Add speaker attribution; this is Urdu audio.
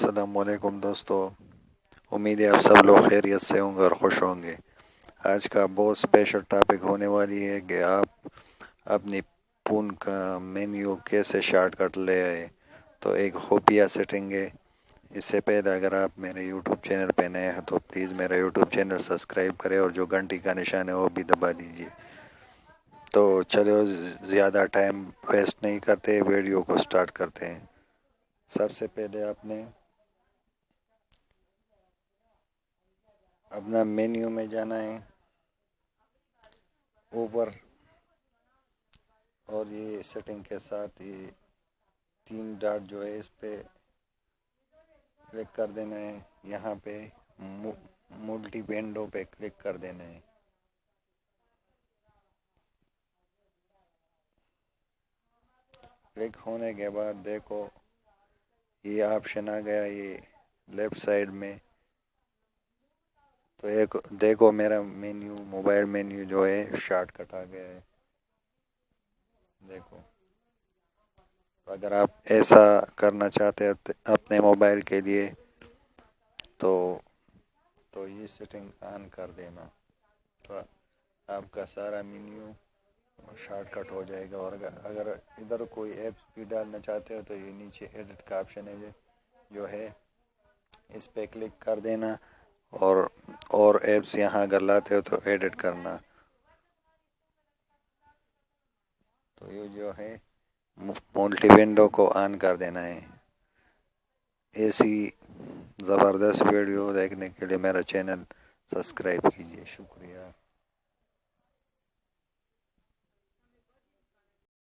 Speaker 1: السلام علیکم دوستو، امید ہے آپ سب لوگ خیریت سے ہوں گے اور خوش ہوں گے۔ آج کا بہت اسپیشل ٹاپک ہونے والی ہے کہ آپ اپنی فون کا مینیو کیسے شارٹ کٹ لے آئے۔ تو ایک خفیہ سیٹنگ ہے۔ اس سے پہلے اگر آپ میرے یوٹیوب چینل پہ نئے ہیں تو پلیز میرا یوٹیوب چینل سبسکرائب کریں اور جو گھنٹی کا نشان ہے وہ بھی دبا دیجیے۔ تو چلو زیادہ ٹائم ویسٹ نہیں کرتے، ویڈیو کو سٹارٹ کرتے ہیں۔ سب سے پہلے آپ نے اپنا مینیو میں جانا ہے اوپر، اور یہ سیٹنگ کے ساتھ یہ 3 ڈاٹ جو ہے اس پہ کلک کر دینا ہے۔ یہاں پہ ملٹی ونڈو پہ کلک کر دینا ہے۔ کلک ہونے کے بعد دیکھو یہ آپشن آ گیا یہ لیفٹ سائڈ میں۔ تو ایک دیکھو میرا مینیو موبائل مینیو جو ہے شارٹ کٹ آ گیا ہے، دیکھو۔ اگر آپ ایسا کرنا چاہتے ہیں اپنے موبائل کے لیے تو یہ سیٹنگ آن کر دینا، تو آپ کا سارا مینیو شارٹ کٹ ہو جائے گا۔ اور اگر ادھر کوئی ایپس بھی ڈالنا چاہتے ہو تو یہ نیچے ایڈٹ کا آپشن ہے جو ہے اس پہ کلک کر دینا، اور ایپس یہاں اگر لاتے ہو تو ایڈٹ کرنا۔ تو یہ جو ہے ملٹی ونڈو کو آن کر دینا ہے۔ ایسی زبردست ویڈیو دیکھنے کے لیے میرا چینل سبسکرائب کیجیے، شکریہ۔